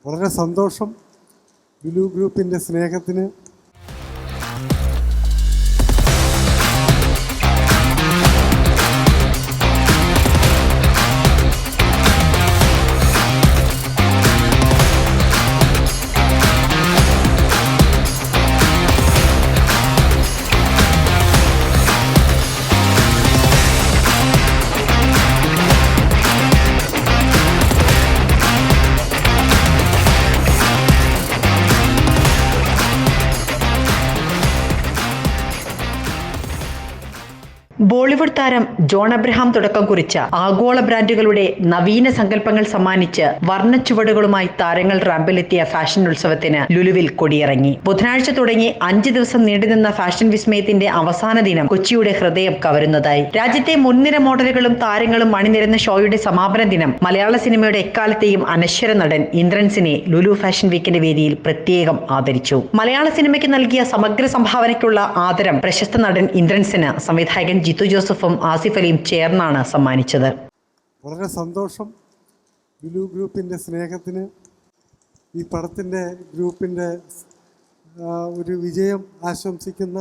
വളരെ സന്തോഷം. ലുലു ഗ്രൂപ്പിൻ്റെ സ്നേഹത്തിന് ബോളിവുഡ് താരം ജോൺ അബ്രഹാം തുടക്കം കുറിച്ച ആഗോള ബ്രാൻഡുകളുടെ നവീന സങ്കല്പങ്ങൾ സമ്മാനിച്ച് വർണ്ണച്ചുവടുകളുമായി താരങ്ങൾ റാമ്പിലെത്തിയ ഫാഷൻ ഉത്സവത്തിന് ലുലുവിൽ കൊടിയിറങ്ങി. ബുധനാഴ്ച തുടങ്ങി 5 ദിവസം നീണ്ടുനിന്ന ഫാഷൻ വിസ്മയത്തിന്റെ അവസാന ദിനം കൊച്ചിയുടെ ഹൃദയം കവരുന്നതായി. രാജ്യത്തെ മുൻനിര മോഡലുകളും താരങ്ങളും അണിനിരന്ന ഷോയുടെ സമാപന ദിനം മലയാള സിനിമയുടെ എക്കാലത്തെയും അനശ്വര നടൻ ഇന്ദ്രൻസിനെ ലുലു ഫാഷൻ വീക്കിന്റെ വേദിയിൽ പ്രത്യേകം ആദരിച്ചു. മലയാള സിനിമയ്ക്ക് നൽകിയ സമഗ്ര സംഭാവനയ്ക്കുള്ള ആദരം പ്രശസ്ത നടൻ ഇന്ദ്രൻസിന് സംവിധായകൻ ജിത്തു ജോസഫും ആസിഫ് അലിയും ചേർന്നാണ് സമ്മാനിച്ചത്. വളരെ സന്തോഷം. ലുലു ഗ്രൂപ്പിൻ്റെ സ്നേഹത്തിന്, ഈ പടത്തിൻ്റെ ഗ്രൂപ്പിൻ്റെ ഒരു വിജയം ആശംസിക്കുന്ന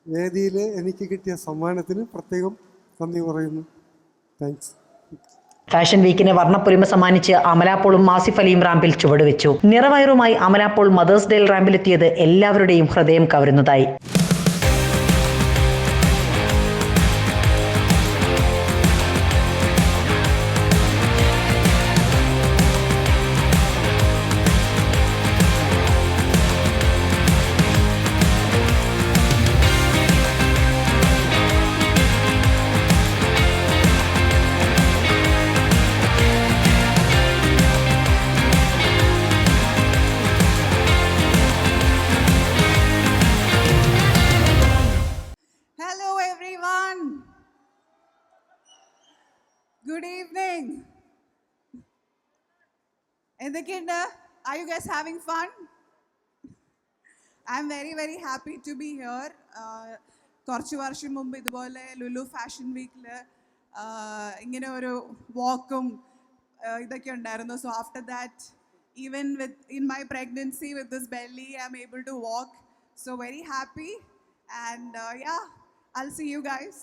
വേദിയിൽ എനിക്ക് കിട്ടിയ സമ്മാനത്തിന് പ്രത്യേകം നന്ദി പറയുന്നു. താങ്ക്സ്. ഫാഷൻ വീക്കിന് വർണ്ണപ്പൊലിമ സമ്മാനിച്ച് അമല പോളും ആസിഫ് അലിയും റാമ്പിൽ ചുവടുവെച്ചു. നിറവയറുമായി അമല പോൾ മദേഴ്സ് ഡേയിൽ റാമ്പിലെത്തിയത് എല്ലാവരുടെയും ഹൃദയം കവരുന്നതായി. Good evening. Are you guys having fun? I'm very happy to be here. കുറച്ച് വർഷം മുമ്പ് ഇതുപോലെ ലുലു ഫാഷൻ വീക്കിൽ ഇങ്ങനെ ഒരു വാക്കും ഇതൊക്കെ ഉണ്ടായിരുന്നു. So after that even in my pregnancy with this belly I'm able to walk. So very happy and yeah, I'll see you guys.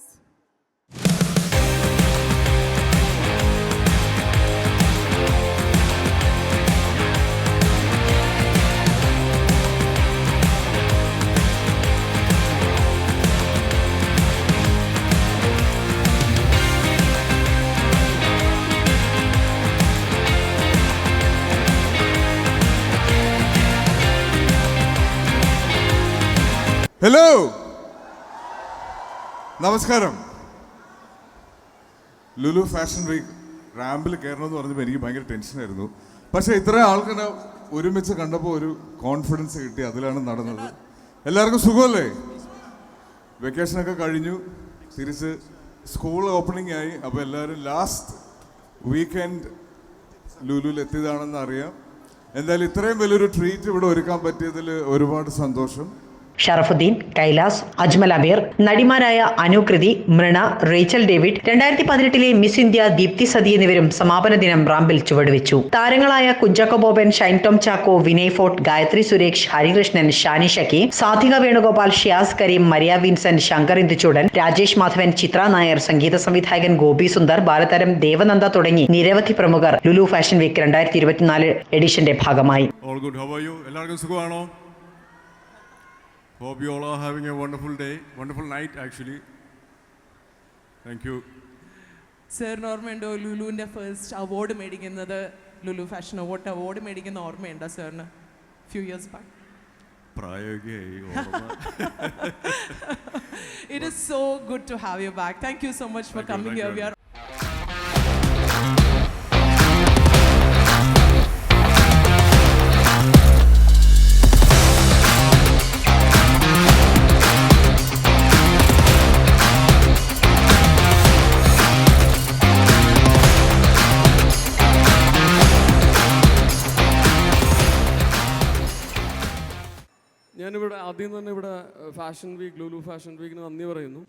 Hello, നമസ്കാരം. ലുലു ഫാഷൻ വീക്ക് റാമ്പിൽ കയറണമെന്ന് പറഞ്ഞപ്പോൾ എനിക്ക് ഭയങ്കര ടെൻഷനായിരുന്നു. പക്ഷേ ഇത്രയും ആൾക്കാരെ ഒരുമിച്ച് കണ്ടപ്പോൾ ഒരു കോൺഫിഡൻസ് കിട്ടി. അതിലാണ് നടന്നത്. എല്ലാവർക്കും സുഖമല്ലേ? വെക്കേഷനൊക്കെ കഴിഞ്ഞു, തിരിച്ച് സ്കൂൾ ഓപ്പണിംഗ് ആയി. അപ്പോൾ എല്ലാവരും ലാസ്റ്റ് വീക്കെൻഡ് ലുലുവിൽ എത്തിയതാണെന്ന് അറിയാം. എന്തായാലും ഇത്രയും വലിയൊരു ട്രീറ്റ് ഇവിടെ ഒരുക്കാൻ പറ്റിയതിൽ ഒരുപാട് സന്തോഷം. ഷറഫുദ്ദീൻ, കൈലാസ്, അജ്മൽ അബീർ, നടിമാരായ Anukriti, Mrina, Rachel David, 2018 Miss India Deepti Sati എന്നിവരും സമാപന ദിനം റാമ്പിൽ ചുവടുവെച്ചു. താരങ്ങളായ Kunchacko Boban, Shine Tom Chacko, Vinay Forrt, Gayathri Suresh, Harikrishnan, Shani Shakki, Sadhika Venugopal, Shiyas Kareem, Maria Vincent, Shankar Induchoodan, Rajesh Madhavan, Chithra Nair, സംഗീത സംവിധായകൻ ഗോപി സുന്ദർ, ബാലതാരം ദേവനന്ദ തുടങ്ങി നിരവധി പ്രമുഖർ ലുലു ഫാഷൻ വീക്ക് 2024 എഡിഷന്റെ ഭാഗമായി. Hope you all are having a wonderful day, wonderful night actually. Thank you. Sir, ഓർമ്മയുണ്ടോ ലുലുവിൻ്റെ ഫസ്റ്റ് അവാർഡ് മേടിക്കുന്നത്? ലുലു ഫാഷൻ അവാർഡ് മേടിക്കുന്ന ഓർമ്മയുണ്ടോ സാറിന്? Few years back. പ്രായോഗികമായി It is so good to have you back. Thank you so much for coming here. We are ഞാനിവിടെ ആദ്യം തന്നെ ഇവിടെ ഫാഷൻ വീക്ക്, ലുലു ഫാഷൻ വീക്കിന് നന്ദി പറയുന്നു.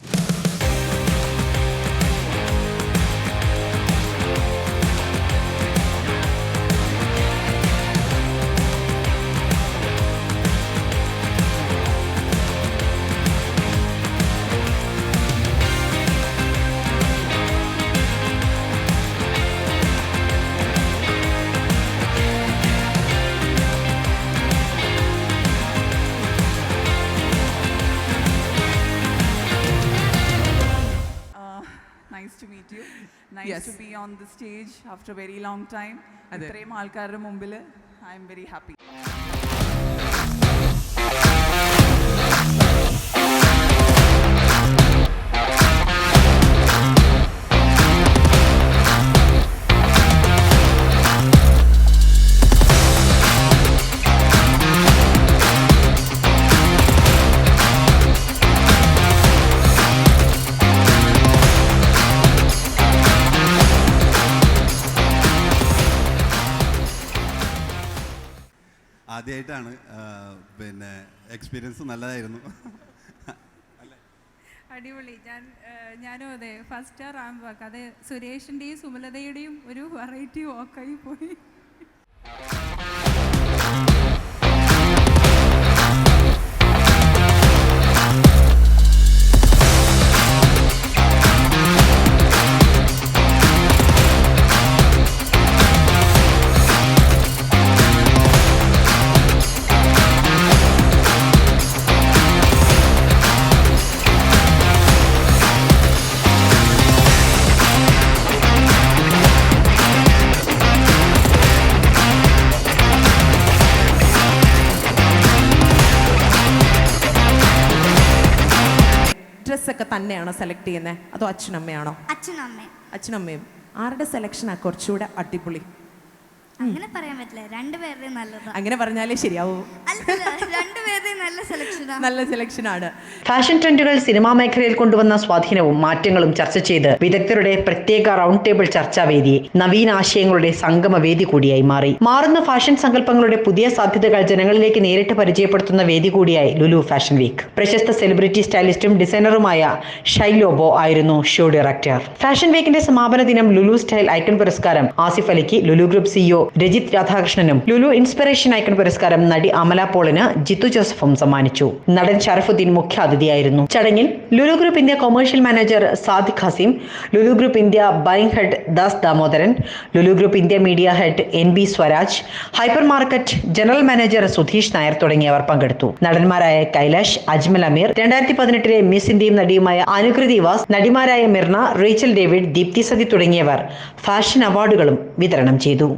Yes. to be on the stage after a very long time. അതെ. ഇത്രയും ആൾക്കാരുടെ മുമ്പിൽ I am very happy. ആദ്യമായിട്ടാണ് പിന്നെ എക്സ്പീരിയൻസ് നല്ലതായിരുന്നു. അടിപൊളി. ഞാനും അതെ ഫസ്റ്റ് റാമ്പ് വാക്ക്, അത് സുരേഷിൻ്റെയും സുമലതയുടെയും ഒരു വെറൈറ്റി വാക്കായി പോയി. ഡ്രസ്സൊക്കെ തന്നെയാണോ സെലക്ട് ചെയ്യുന്നത് അതോ അച്ഛനമ്മയാണോ? അച്ഛനമ്മയും. അച്ഛനമ്മയും. ആരുടെ സെലക്ഷനാണ് കുറച്ചുകൂടെ അടിപൊളി? അങ്ങനെ പറയാൻ പറ്റില്ല, രണ്ടുപേരുടെയും നല്ലതാ. അങ്ങനെ പറഞ്ഞാലേ ശരിയാവൂ. രണ്ടുപേരുടെയും നല്ല സെലക്ഷനാ. നല്ല സെലക്ഷനാണ്. ഫാഷൻ ട്രെൻഡുകൾ സിനിമാ മേഖലയിൽ കൊണ്ടുവന്ന സ്വാധീനവും മാറ്റങ്ങളും ചർച്ച ചെയ്ത് വിദഗ്ധരുടെ പ്രത്യേക റൗണ്ട് ടേബിൾ ചർച്ചാവേദി നവീന ആശയങ്ങളുടെ സംഗമവേദി കൂടിയായി മാറി. മാറുന്ന ഫാഷൻ സങ്കല്പങ്ങളുടെ പുതിയ സാധ്യതകൾ ജനങ്ങളിലേക്ക് നേരിട്ട് പരിചയപ്പെടുത്തുന്ന വേദി കൂടിയായി ലുലു ഫാഷൻ വീക്ക്. പ്രശസ്ത സെലിബ്രിറ്റി സ്റ്റൈലിസ്റ്റും ഡിസൈനറുമായ ഷൈലോബോ ആയിരുന്നു ഷോ ഡയറക്ടർ. ഫാഷൻ വീക്കിന്റെ സമാപന ദിനം ലുലു സ്റ്റൈൽ ഐക്കൺ പുരസ്കാരം ആസിഫ് അലിക്ക് ലുലു ഗ്രൂപ്പ് സിഇഒ രജിത് രാധാകൃഷ്ണനും ലുലു ഇൻസ്പിറേഷൻ ഐക്കൺ പുരസ്കാരം നടി അമല പോളിന് ജിത്തു ജോസഫും സമ്മാനിച്ചു. നടൻ ഷറഫുദ്ദീൻ മുഖ്യാതിഥിയായിരുന്നു. ചടങ്ങിൽ Lulu group India commercial manager Sadiq Haseem, Lulu group India buying head Das Damodaran, Lulu group India media head NB Swaraj, hyper market general manager Sudheesh Nair തുടങ്ങിയവർ പങ്കെടുത്തു. നടന്മാരായ കൈലാഷ്, അജ്മൽ അമീർ, 2018 മിസ് ഇന്ത്യയും നടിയുമായ അനുകൃതി വാസ്, നടിമാരായ മിർന, റേച്ചൽ ഡേവിഡ്, ദീപ്തി സതി തുടങ്ങിയവർ ഫാഷൻ അവാർഡുകളും വിതരണം ചെയ്തു.